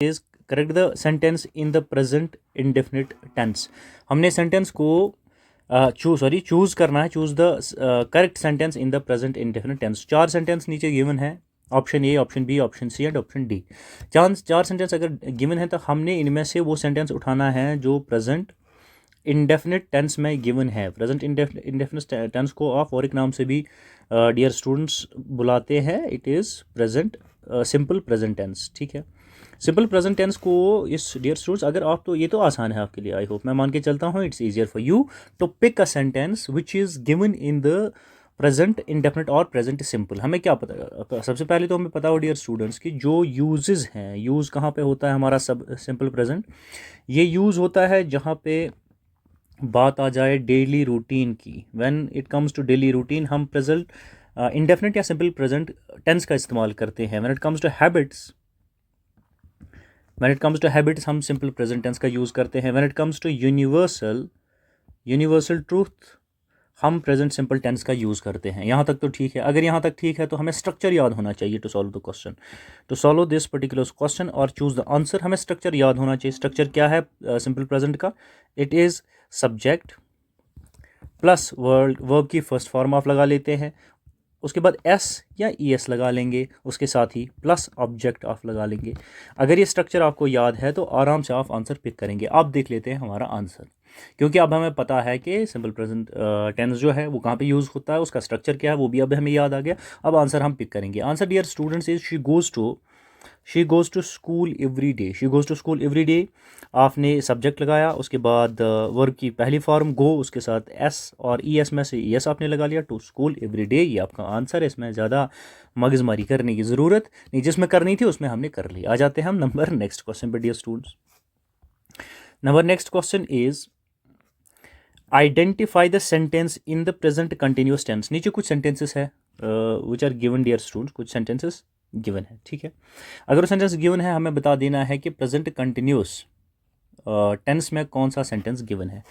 Is correct the sentence in the present indefinite tense. हमने sentence को choose करना है। Choose the correct sentence in the present indefinite tense. 4 sentence नीचे given है, option A, option B, option C and option D. 4 sentence अगर given है तो हमने इनमें से वो सेंटेंस उठाना है जो प्रेजेंट इंडेफिनिट टेंस में गिवन है। प्रेजेंट इंडेफिनिट टेंस को आप और एक नाम से भी डियर स्टूडेंट्स बुलाते हैं, it is present simple present tense. ठीक है, सिंपल प्रेजेंट टेंस को इस डियर स्टूडेंट्स अगर आप, तो ये तो आसान है आपके लिए, आई होप, मैं मान के चलता हूँ it's easier for you to pick a sentence which is given in the present indefinite और प्रेजेंट सिंपल। हमें क्या पता, सबसे पहले तो हमें पता हो डियर स्टूडेंट्स कि जो यूजेस हैं, यूज़ कहाँ पे होता है हमारा सब सिंपल प्रेजेंट, ये यूज़ होता है जहाँ पे बात आ जाए डेली रूटीन की। When it comes to daily routine हम प्रेजेंट इंडेफिनिट या सिंपल प्रेजेंट टेंस का इस्तेमाल करते हैं। When it comes to habits, हम सिंपल प्रेजेंट टेंस का यूज़ करते हैं। When it comes to universal truth हम प्रेजेंट सिंपल टेंस का यूज़ करते हैं। यहाँ तक तो ठीक है। अगर यहाँ तक ठीक है तो हमें स्ट्रक्चर याद होना चाहिए to solve the question, to solve this particular question और चूज द आंसर। हमें स्ट्रक्चर याद होना चाहिए। स्ट्रक्चर क्या है सिंपल प्रेजेंट का? It is subject plus verb की फर्स्ट फॉर्म आप लगा लेते हैं, उसके बाद एस या ई एस लगा लेंगे, उसके साथ ही प्लस ऑब्जेक्ट आप लगा लेंगे। अगर ये स्ट्रक्चर आपको याद है तो आराम से आप आंसर पिक करेंगे। अब देख लेते हैं हमारा आंसर, क्योंकि अब हमें पता है कि सिंपल प्रेजेंट टेंस जो है वो कहाँ पे यूज़ होता है, उसका स्ट्रक्चर क्या है वो भी अब हमें याद आ गया। अब आंसर हम पिक करेंगे। Answer dear students is she goes to school every day. She goes to school every day, आपने सब्जेक्ट लगाया, उसके बाद वर्ब की पहली फॉर्म गो, उसके साथ एस और ई एस में से ई एस आपने लगा लिया, टू स्कूल एवरी डे। ये आपका आंसर है, इसमें ज़्यादा मगजमारी करने की ज़रूरत नहीं, जिसमें करनी थी उसमें हमने कर ली। आ जाते हैं हम नंबर नेक्स्ट क्वेश्चन पर dear students. Number next question is identify the sentence in the present continuous tense. नीचे कुछ सेंटेंसेस है which are given dear students, कुछ सेंटेंसेस गिवन है। ठीक है, अगर सेंटेंस गिवन है हमें बता देना है कि प्रेजेंट कंटिन्यूस टेंस में कौन सा सेंटेंस गिवन है।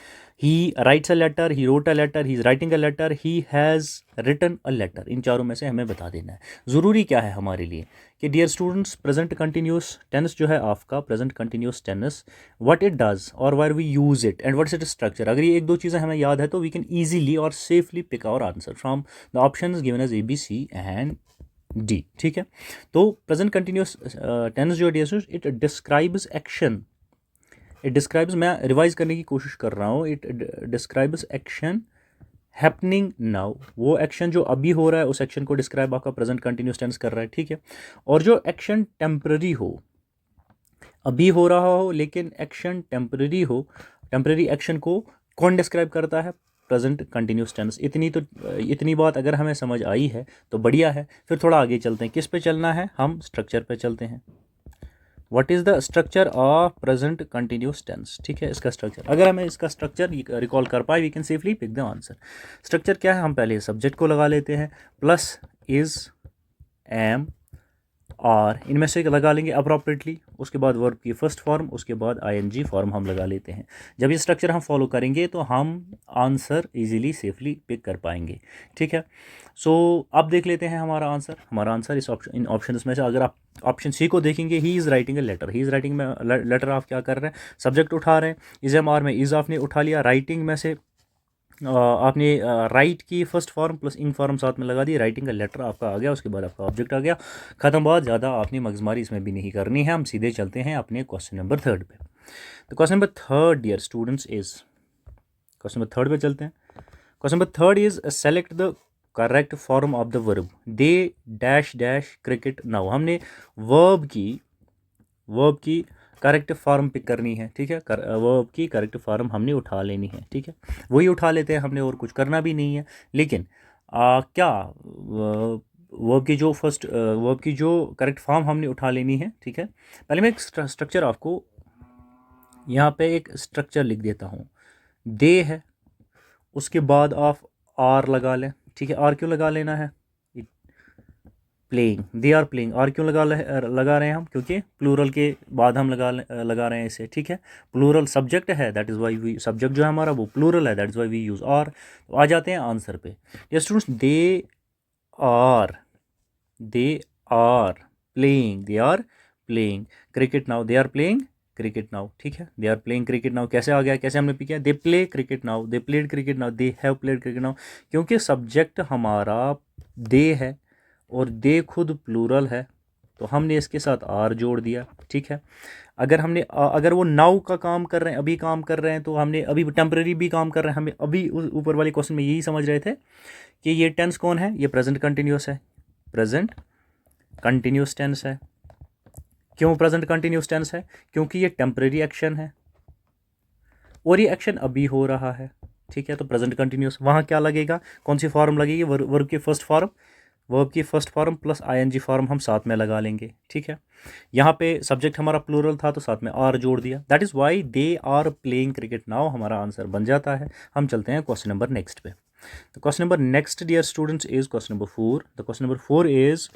He writes a letter, he wrote a letter, he is writing a letter, he has written a letter. इन चारों में से हमें बता देना है। ज़रूरी क्या है हमारे लिए कि dear students present continuous tense जो है आपका, present continuous tense, what it does और where we use it and what's its structure. अगर ये एक दो चीज़ें हमें याद है तो वी कैन ईजिली और safely pick our answer from the option given as ABC and D। ठीक है, तो प्रेजेंट कंटिन्यूस टेंस जो dear students, it describes action, it describes, मैं रिवाइज करने की कोशिश कर रहा हूँ, it describes action happening now. वो एक्शन जो अभी हो रहा है उस एक्शन को डिस्क्राइब आपका प्रेजेंट कंटिन्यूस टेंस कर रहा है। ठीक है, और जो एक्शन टेम्पररी हो, अभी हो रहा हो लेकिन एक्शन टेम्पररी हो, टेम्पररी एक्शन को कौन डिस्क्राइब करता है? Present continuous tense. इतनी बात अगर हमें समझ आई है तो बढ़िया है। फिर थोड़ा आगे चलते हैं। किस पे चलना है? हम स्ट्रक्चर पे चलते हैं। What is the structure of present continuous tense? ठीक है, इसका स्ट्रक्चर, अगर हमें इसका स्ट्रक्चर रिकॉल कर पाए we can safely pick the answer. Structure क्या है? हम पहले सब्जेक्ट को लगा लेते हैं, प्लस इज, एम, और इनमें से लगा लेंगे अप्रोप्रिएटली, उसके बाद वर्ब की फर्स्ट फॉर्म, उसके बाद ING फॉर्म हम लगा लेते हैं। जब ये स्ट्रक्चर हम फॉलो करेंगे तो हम आंसर इजीली सेफली पिक कर पाएंगे। ठीक है, सो अब देख लेते हैं हमारा आंसर। हमारा आंसर इस ऑप्शन, इन ऑप्शन में से अगर आप ऑप्शन सी को देखेंगे, he is writing a letter, he is writing में लेटर आप क्या कर रहे हैं? सब्जेक्ट उठा रहे हैं, इज MR में इज़ आपने उठा लिया, राइटिंग में से आपने राइट की first form plus in form साथ में लगा दी, राइटिंग का लेटर आपका आ गया, उसके बाद आपका ऑब्जेक्ट आ गया। खत्म बात, ज़्यादा आपने मगजमारी इसमें भी नहीं करनी है। हम सीधे चलते हैं अपने क्वेश्चन नंबर 3 पे। तो question number 3 dear students is, question number 3 पे चलते हैं। Question number 3 is select the correct form of the verb, they dash dash cricket now. हमने वर्ब की करेक्ट फॉर्म पिक करनी है। ठीक है, वर्ब की करेक्ट फॉर्म हमने उठा लेनी है। ठीक है, वही उठा लेते हैं हमने, और कुछ करना भी नहीं है। लेकिन क्या वर्ब की जो करेक्ट फॉर्म हमने उठा लेनी है। ठीक है, पहले मैं एक स्ट्रक्चर आपको यहाँ पे एक स्ट्रक्चर लिख देता हूँ। दे है, उसके बाद आप आर लगा लें। ठीक है, आर क्यों लगा लेना है? Playing, they are playing. Are क्यों लगा रहे हैं हम? क्योंकि प्लूरल के बाद हम लगा रहे हैं इसे। ठीक है, प्लूरल सब्जेक्ट है, that is why we, subject जो है हमारा वो प्लूरल है, that is why we use are. तो आ जाते हैं आंसर पे। ये students, are they are playing, they are playing cricket now, they are playing cricket now, ठीक है, they are playing cricket now कैसे आ गया, कैसे हमने किया, they play cricket now, they played cricket now, they have played cricket now, क्योंकि subject हमारा दे है और दे खुद प्लूरल है तो हमने इसके साथ आर जोड़ दिया, ठीक है। अगर वो नाउ का काम कर रहे हैं, अभी काम कर रहे हैं, तो हमने अभी टेम्परेरी भी काम कर रहे हैं, हमें अभी ऊपर वाले क्वेश्चन में यही समझ रहे थे कि ये टेंस कौन है, ये प्रेजेंट कंटिन्यूस है, प्रेजेंट कंटिन्यूस टेंस है। क्यों प्रेजेंट कंटिन्यूस टेंस है, क्योंकि ये टेम्परेरी एक्शन है और ये एक्शन अभी हो रहा है, ठीक है। तो प्रेजेंट कंटिन्यूस, वहाँ क्या लगेगा, कौन सी फॉर्म लगेगी, वर्ब की फर्स्ट फॉर्म, वर्ब की first form plus ING form हम साथ में लगा लेंगे, ठीक है। यहाँ पे सब्जेक्ट हमारा प्लूरल था तो साथ में आर जोड़ दिया, that is why they are playing cricket now, हमारा आंसर बन जाता है। हम चलते हैं क्वेश्चन नंबर नेक्स्ट पे। तो question number next dear students is question number 4। The question number 4 is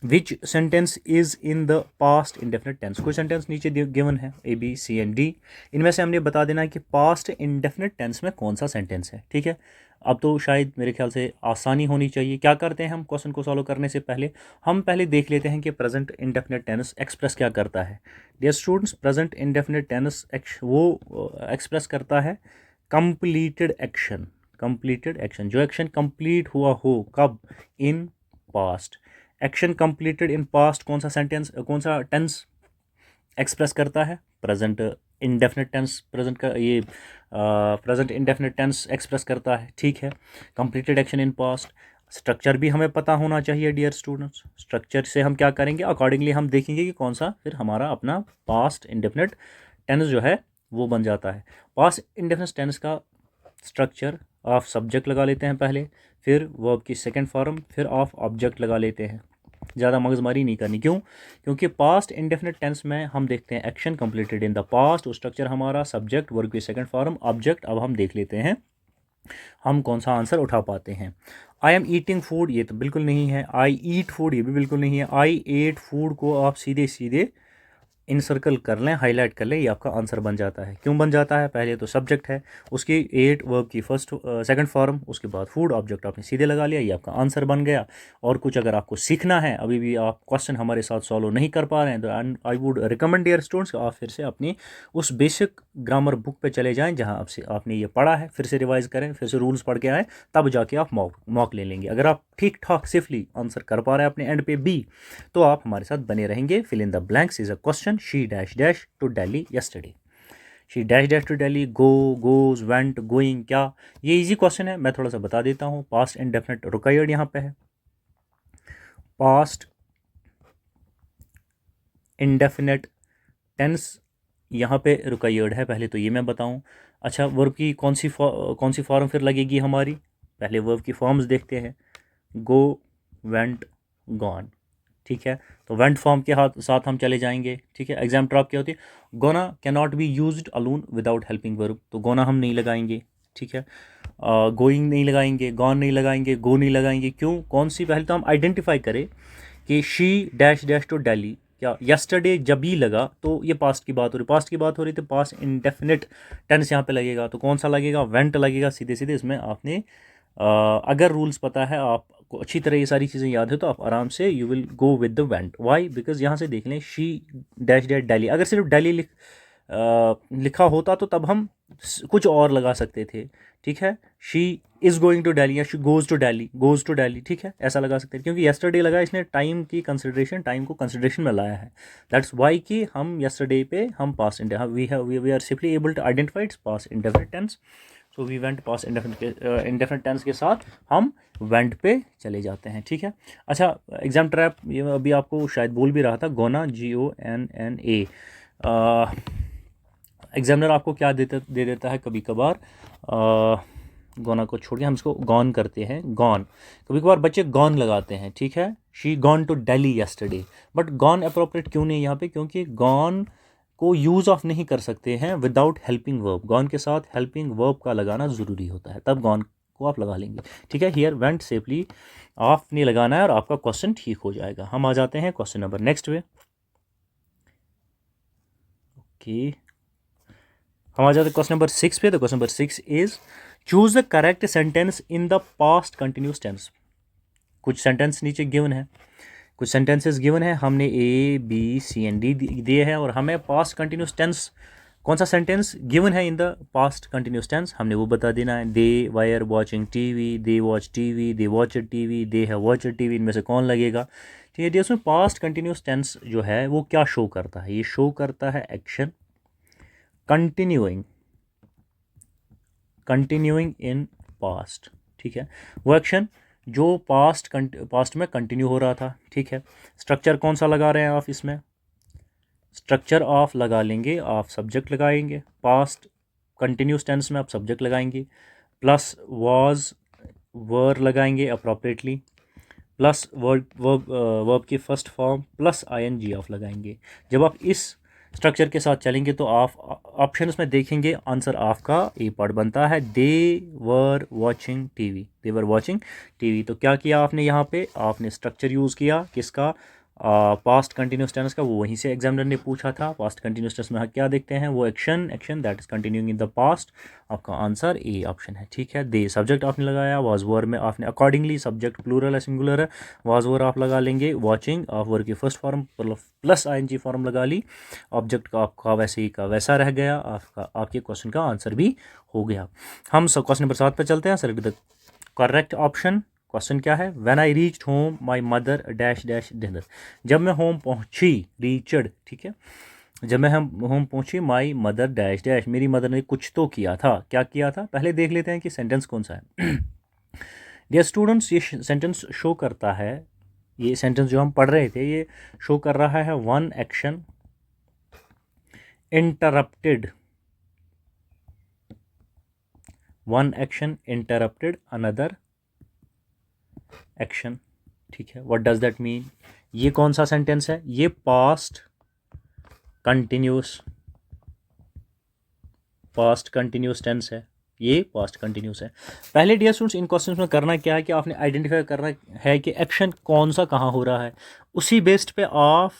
which sentence is in the past indefinite tense. कुछ सेंटेंस नीचे गिवन है A B C and D, इनमें से हमने बता देना है कि पास्ट इंडेफिनिट टेंस में कौन सा सेंटेंस है, ठीक है। अब तो शायद मेरे ख्याल से आसानी होनी चाहिए। क्या करते हैं हम क्वेश्चन को सॉल्व करने से पहले, हम पहले देख लेते हैं कि प्रेजेंट इंडेफिनिट टेंस एक्सप्रेस क्या करता है। Dear students, present indefinite tense वो एक्सप्रेस करता है कंप्लीटेड एक्शन, कंप्लीटेड एक्शन, जो एक्शन कंप्लीट हुआ हो, कब, in past. Action completed in past कौन सा सेंटेंस, कौन सा टेंस एक्सप्रेस करता है, प्रेजेंट इंडेफिनिट टेंस, प्रेजेंट का ये प्रेजेंट इंडेफिनिट टेंस एक्सप्रेस करता है, ठीक है। Completed action in past, structure भी हमें पता होना चाहिए डियर स्टूडेंट्स। स्ट्रक्चर से हम क्या करेंगे, अकॉर्डिंगली हम देखेंगे कि कौन सा फिर हमारा अपना पास्ट इंडेफिनिट टेंस जो है वो बन जाता है। पास्ट इंडेफिनिट टेंस का स्ट्रक्चर, ऑफ सब्जेक्ट लगा लेते हैं पहले, फिर वर्ब की सेकंड फॉर्म, फिर ऑफ ऑब्जेक्ट लगा लेते हैं। ज़्यादा मगजमारी नहीं करनी, क्यों, क्योंकि पास्ट इंडेफिनिट टेंस में हम देखते हैं action completed in the past, structure हमारा सब्जेक्ट, वर्ब की सेकंड फॉर्म, ऑब्जेक्ट। अब हम देख लेते हैं हम कौन सा आंसर उठा पाते हैं। आई एम ईटिंग फूड, ये तो बिल्कुल नहीं है। आई ईट फूड, ये भी बिल्कुल नहीं है। आई एट फूड को आप सीधे सीधे इनसर्कल कर लें, हाईलाइट कर लें, ये आपका आंसर बन जाता है। क्यों बन जाता है, पहले तो सब्जेक्ट है, उसकी एट वर्ब की फर्स्ट सेकंड फॉर्म, उसके बाद फूड, ऑब्जेक्ट आपने सीधे लगा लिया, ये आपका आंसर बन गया। और कुछ अगर आपको सीखना है, अभी भी आप क्वेश्चन हमारे साथ सॉल्व नहीं कर पा रहे हैं, तो I would recommend dear students आप फिर से अपनी उस बेसिक ग्रामर बुक पर चले जाएँ जहाँ आपने ये पढ़ा है, फिर से रिवाइज करें, फिर से रूल्स पढ़ के आएँ, तब जाके आप मॉक ले लेंगे। अगर आप ठीक ठाक सेफली आंसर कर पा रहे हैं अपने एंड पे बी, तो आप हमारे साथ बने रहेंगे। Fill in the blanks is a question, she dash dash to Delhi yesterday, she dash dash to Delhi, go, goes, went, going, क्या, ये इजी क्वेश्चन है, मैं थोड़ा सा बता देता हूँ। पास्ट इंडेफिनिट रिक्वायर्ड यहाँ पे है, पास्ट इंडेफिनिट टेंस यहाँ पे रिक्वायर्ड है, पहले तो ये मैं बताऊँ। अच्छा, वर्ब की कौन सी फॉर्म फिर लगेगी हमारी, पहले वर्ब की फॉर्म्स देखते हैं, गो, वेंट, गॉन, ठीक है। तो वेंट फॉर्म के साथ हम चले जाएंगे, ठीक है। एग्जाम ट्रॉप क्या होती है, gonna can not be used alone without helping verb, तो गोना हम नहीं लगाएंगे, ठीक है। गोइंग नहीं लगाएंगे, गॉन नहीं लगाएंगे, गो नहीं लगाएंगे, क्यों, कौन सी, पहले तो हम आइडेंटिफाई करें कि she dash dash to Delhi, क्या यस्टरडे जब ही लगा तो ये पास्ट की बात हो रही, पास्ट की बात हो रही तो पास्ट इंडेफिनिट टेंस यहाँ पे लगेगा, तो कौन सा लगेगा, वेंट लगेगा सीधे सीधे। इसमें आपने अगर रूल्स पता है, आपको अच्छी तरह ये सारी चीज़ें याद है, तो आप आराम से you will go with the went. Why, because यहाँ से देख लें, शी डैश डैश दिल्ली, अगर सिर्फ दिल्ली लिखा होता तो तब हम कुछ और लगा सकते थे, ठीक है। She is going to Delhi या she goes to Delhi, goes to Delhi, ठीक है, ऐसा लगा सकते हैं। क्योंकि येस्टरडे लगा, इसने टाइम की कंसिडरेशन, टाइम को कंसिडरेशन में लाया है, दैट्स वाई कि हम येस्टरडे पे हम past we are simply able to identify it's past indefinite tense, so we went past indefinite tense के साथ हम वेंट पे चले जाते हैं, ठीक है। अच्छा, एग्जाम ट्रैप ये अभी आपको शायद बोल भी रहा था, गोना, GONNA, एग्जामिनर आपको क्या दे देता है कभी कभार, गोना को छोड़ के हम इसको गॉन करते हैं, गॉन, कभी कभार बच्चे गॉन लगाते हैं, ठीक है। She gone to Delhi yesterday, but gone appropriate क्यों नहीं यहाँ पे, क्योंकि गॉन को यूज़ ऑफ नहीं कर सकते हैं विदाउट हेल्पिंग वर्ब, गॉन के साथ हेल्पिंग वर्ब का लगाना ज़रूरी होता है, तब गॉन को आप लगा लेंगे, ठीक है। हियर वेंट सेफली आपने लगाना है और आपका क्वेश्चन ठीक हो जाएगा। हम आ जाते हैं क्वेश्चन नंबर नेक्स्ट पे, ओके, हम आ जाते हैं क्वेश्चन नंबर 6 पे। तो question number 6 is choose the correct sentence in the past continuous tense. कुछ सेंटेंस नीचे गिवन है, कुछ सेंटेंसेस गिवन है, हमने A B C and D दिए हैं और हमें पास्ट कंटिन्यूस टेंस कौन सा सेंटेंस गिवन है in the past continuous tense हमने वो बता देना है। They were watching TV, they watch TV, they watch TV, they have watch TV, इनमें से कौन लगेगा। ठीक है जी, उसमें पास्ट कंटिन्यूस टेंस जो है वो क्या शो करता है, ये शो करता है एक्शन कंटिन्यूइंग इन पास्ट। ठीक है, वो एक्शन जो पास्ट में कंटिन्यू हो रहा था। ठीक है, स्ट्रक्चर कौन सा लगा रहे हैं आप इसमें, स्ट्रक्चर ऑफ लगा लेंगे, आप सब्जेक्ट लगाएंगे, पास्ट कंटिन्यूस टेंस में आप सब्जेक्ट लगाएंगे, प्लस वाज वर लगाएंगे अप्रोप्रिएटली, प्लस वर्ब की first form plus I N G of लगाएंगे। जब आप इस स्ट्रक्चर के साथ चलेंगे तो आप ऑप्शंस में देखेंगे आंसर आपका ए पार्ट बनता है, they were watching TV, they were watching TV. तो क्या किया आपने यहाँ पे, आपने स्ट्रक्चर यूज़ किया किसका, पास्ट कंटिन्यूस टेंस का, वो वहीं से एग्जामिनर ने पूछा था। पास्ट कंटिन्यूस टेंस में हम क्या देखते हैं, वो action that is continuing in the past, आपका आंसर ए ऑप्शन है। ठीक है, दे सब्जेक्ट आपने लगाया, वाज वर में आपने अकॉर्डिंगली सब्जेक्ट प्लूरल है सिंगुलर है, वाज वर आप लगा लेंगे, वॉचिंग आप वर की first form plus ING form लगा ली, ऑब्जेक्ट का आपका वैसे ही का वैसा रह गया, आपके क्वेश्चन का आंसर भी हो गया। हम सब क्वेश्चन नंबर 7 पे चलते हैं। Select the correct option. Question क्या है, when I reached home my mother dash dash dinner, जब मैं होम पहुंची, रीचड, ठीक है, जब मैं हम होम पहुंची, माय मदर डैश डैश, मेरी मदर ने कुछ तो किया था, क्या किया था, पहले देख लेते हैं कि सेंटेंस कौन सा है। डियर स्टूडेंट्स, ये सेंटेंस शो करता है, ये सेंटेंस जो हम पढ़ रहे थे ये शो कर रहा है one action interrupted another action. ठीक है, व्हाट डज दैट मीन, ये कौन सा सेंटेंस है, ये पास्ट कंटिन्यूस टेंस है, ये पास्ट कंटिन्यूस है। पहले डियर स्टूडेंट्स इन क्वेश्चंस में करना क्या है कि आपने आइडेंटिफाई करना है कि एक्शन कौन सा कहाँ हो रहा है, उसी बेस्ड पे आप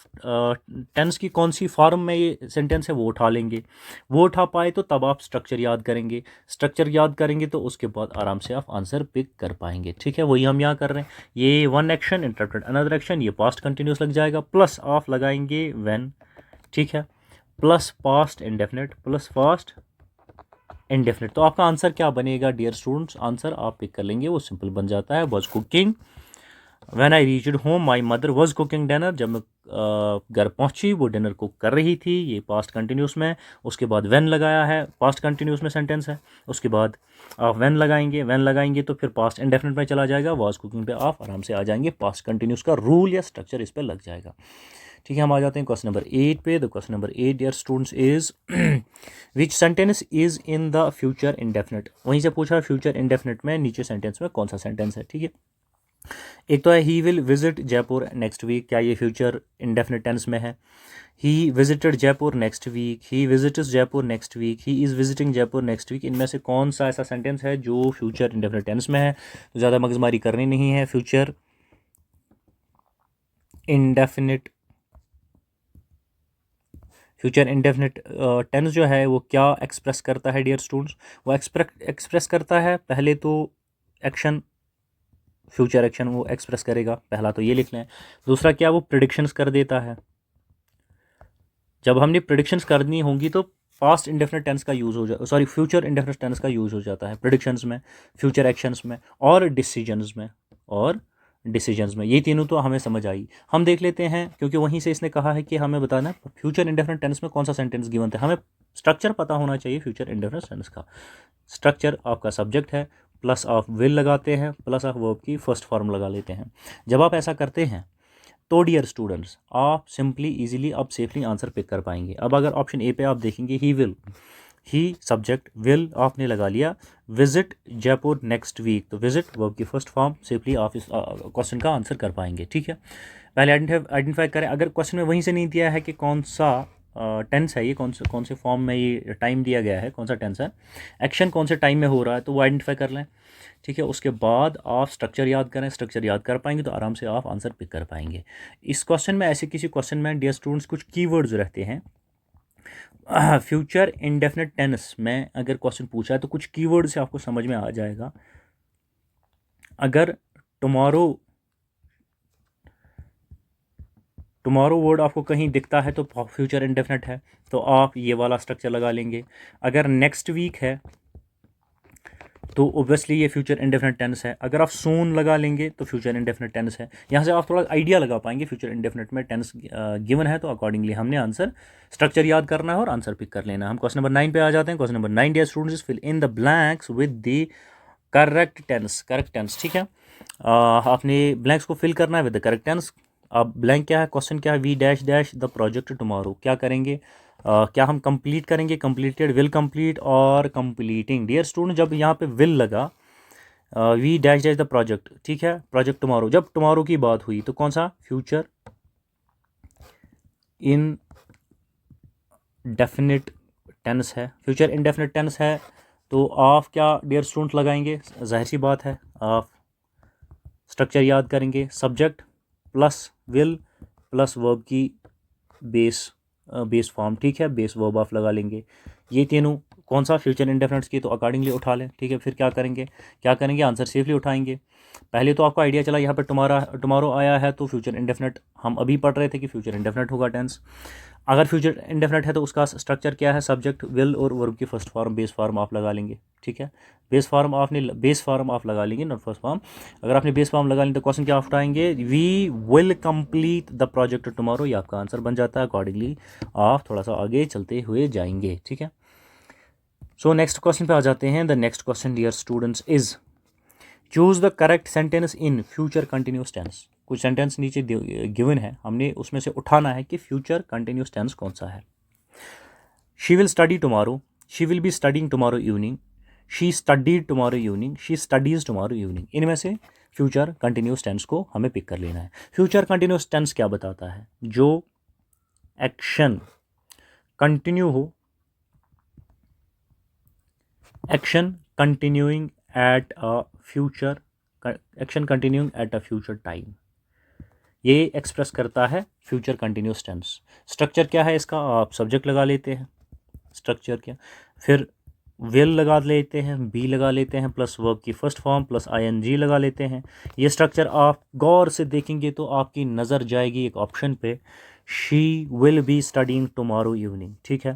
टेंस की कौन सी फॉर्म में ये सेंटेंस है वो उठा लेंगे, वो उठा पाए तो तब आप स्ट्रक्चर याद करेंगे, स्ट्रक्चर याद करेंगे तो उसके बाद आराम से आप आंसर पिक कर पाएंगे। ठीक है, वही हम यहाँ कर रहे हैं, ये one action interrupted another action, ये पास्ट कंटिन्यूस लग जाएगा, प्लस आप लगाएंगे व्हेन। ठीक है, plus past indefinite plus past indefinite, तो आपका आंसर क्या बनेगा डियर स्टूडेंट्स, आंसर आप पिक कर लेंगे, वो सिंपल बन जाता है, was cooking when I reached home my mother was cooking dinner, जब मैं घर पहुंची वो डिनर कुक कर रही थी, ये पास्ट कंटिन्यूस में, उसके बाद व्हेन लगाया है, पास्ट कंटिन्यूस में सेंटेंस है, उसके बाद आप व्हेन लगाएंगे तो फिर पास्ट इंडेफिनिट में चला जाएगा, वाज कुकिंग पे आप आराम से आ जाएंगे, पास्ट कंटिन्यूस का रूल या स्ट्रक्चर इस पर लग जाएगा। ठीक है, हम आ जाते हैं क्वेश्चन नंबर 8 पे। The question number 8 dear students is which sentence is in the future indefinite, वहीं से पूछा फ्यूचर इंडेफिनिट में नीचे सेंटेंस में कौन सा सेंटेंस है। ठीक है, एक तो है he will visit Jaipur next week, क्या ये फ्यूचर इंडेफिनिट टेंस में है, he visited Jaipur next week, he visits Jaipur next week, he is visiting Jaipur next week, इनमें से कौन सा ऐसा सेंटेंस है जो फ्यूचर इंडेफिनिट टेंस में है। तो ज़्यादा मगजमारी करनी नहीं है, फ्यूचर इंडेफिनिट टेंस जो है वो क्या एक्सप्रेस करता है डियर स्टूडेंट्स, वो एक्सप्रेस करता है पहले तो एक्शन, फ्यूचर एक्शन वो एक्सप्रेस करेगा, पहला तो ये लिख लें। दूसरा क्या, वो प्रिडिक्शंस कर देता है, जब हमने प्रिडिक्शंस करनी होंगी तो पास्ट इंडेफिनिट टेंस का यूज़ हो फ्यूचर इंडेफिनिट टेंस का यूज़ हो जाता है प्रिडिक्शंस में, फ्यूचर एक्शंस में और डिसीजंस में, ये तीनों तो हमें समझ आई। हम देख लेते हैं, क्योंकि वहीं से इसने कहा है कि हमें बताना फ्यूचर इंडेफिनिट टेंस में कौन सा सेंटेंस गिवन था, हमें स्ट्रक्चर पता होना चाहिए फ्यूचर इंडेफिनिट टेंस का। स्ट्रक्चर आपका सब्जेक्ट है, प्लस आप विल लगाते हैं, प्लस आप वर्ब की फर्स्ट फॉर्म लगा लेते हैं। जब आप ऐसा करते हैं तो डियर स्टूडेंट्स आप सिंपली इजीली आप सेफली आंसर पिक कर पाएंगे। अब अगर ऑप्शन ए पे आप देखेंगे, ही सब्जेक्ट, विल आपने लगा लिया, विजिट जयपुर नेक्स्ट वीक, तो विजिट वर्ब की फर्स्ट फॉर्म, सेफली आप इस क्वेश्चन का आंसर कर पाएंगे। ठीक है, पहले आइडेंटिफाई करें, अगर क्वेश्चन में वहीं से नहीं दिया है कि कौन सा टेंस है, ये कौन से फॉर्म में ये टाइम दिया गया है, कौन सा टेंस है, एक्शन कौन से टाइम में हो रहा है, तो वो आइडेंटिफाई कर लें। ठीक है, उसके बाद आप स्ट्रक्चर याद करें, स्ट्रक्चर याद कर पाएंगे तो आराम से आप आंसर पिक कर पाएंगे। इस क्वेश्चन में ऐसे किसी क्वेश्चन में डियर स्टूडेंट्स कुछ कीवर्ड्स रहते हैं, फ्यूचर इंडेफिनिट टेंस में अगर क्वेश्चन पूछा है तो कुछ कीवर्ड से आपको समझ में आ जाएगा। अगर टुमारो टुमारो वर्ड आपको कहीं दिखता है तो फ्यूचर इंडेफिनिट है, तो आप ये वाला स्ट्रक्चर लगा लेंगे। अगर नेक्स्ट वीक है तो ओब्वियसली ये फ्यूचर इंडेफिनिट टेंस है। अगर आप सून लगा लेंगे तो फ्यूचर इंडेफिनिट टेंस है। यहाँ से आप थोड़ा आइडिया लगा पाएंगे फ्यूचर इंडेफिनिट में टेंस गिवन है, तो अकॉर्डिंगली हमने आंसर स्ट्रक्चर याद करना है और आंसर पिक कर लेना है। हम क्वेश्चन नंबर 9 पे आ जाते हैं। Question number 9 dear students, fill in the blanks with the correct tense. Correct tense, ठीक है। आपने ब्लैंक्स को फिल करना है विद द करेक्ट टेंस। अब ब्लैंक क्या है, क्वेश्चन क्या है, we dash dash the project tomorrow. क्या करेंगे, क्या हम कंप्लीट करेंगे, कंप्लीटेड, विल कंप्लीट और कंप्लीटिंग। डियर स्टूडेंट, जब यहाँ पे विल लगा, we dash dash the project, ठीक है, प्रोजेक्ट टुमारो, जब टुमारो की बात हुई तो कौन सा, फ्यूचर इन डेफिनिट टेंस है। फ्यूचर इनडेफिनिट टेंस है तो आप क्या डियर स्टूडेंट लगाएंगे, जाहिर सी बात है आप स्ट्रक्चर याद करेंगे, subject plus will plus verb की बेस फॉर्म, ठीक है, बेस वर्ब आप लगा लेंगे। ये तीनों कौन सा, फ्यूचर इंडेफिनिट्स की, तो अकॉर्डिंगली उठा लें, ठीक है। फिर क्या करेंगे, आंसर सेफली उठाएंगे। पहले तो आपको आइडिया चला यहाँ पर टुमारो आया है तो फ्यूचर इंडेफिनिट, हम अभी पढ़ रहे थे कि फ्यूचर इंडेफिनिट होगा टेंस। अगर फ्यूचर इंडेफिनिट है तो उसका स्ट्रक्चर क्या है, सब्जेक्ट विल और वर्ब की फर्स्ट फॉर्म बेस फॉर्म आप लगा लेंगे, ठीक है। बेस फॉर्म आप लगा लेंगे, नॉट फर्स्ट फॉर्म। अगर आपने बेस फॉर्म लगा ली तो क्वेश्चन क्या उठाएंगे, we will complete the project tomorrow, ये आपका आंसर बन जाता है। अकॉर्डिंगली आप थोड़ा सा आगे चलते हुए जाएंगे, ठीक है। सो नेक्स्ट क्वेश्चन पे आ जाते हैं। The next question dear students is, choose the correct sentence in future continuous tense. कुछ सेंटेंस नीचे गिवन है, हमने उसमें से उठाना है कि फ्यूचर कंटिन्यूस टेंस कौन सा है। She will study tomorrow, she will be studying tomorrow evening, she studied tomorrow evening, she studies tomorrow evening. इनमें से फ्यूचर कंटिन्यूस टेंस को हमें पिक कर लेना है। फ्यूचर कंटिन्यूस टेंस क्या बताता है, जो एक्शन कंटिन्यू हो, action continuing at a future, action continuing at a future time, ये एक्सप्रेस करता है फ्यूचर कंटिन्यूस टेंस। स्ट्रक्चर क्या है इसका, आप सब्जेक्ट लगा लेते हैं, स्ट्रक्चर क्या, फिर विल लगा लेते हैं, बी लगा लेते हैं, प्लस वर्ब की फर्स्ट फॉर्म प्लस आईएनजी लगा लेते हैं। ये स्ट्रक्चर आप गौर से देखेंगे तो आपकी नज़र जाएगी एक ऑप्शन पे, she will be studying tomorrow evening, ठीक है।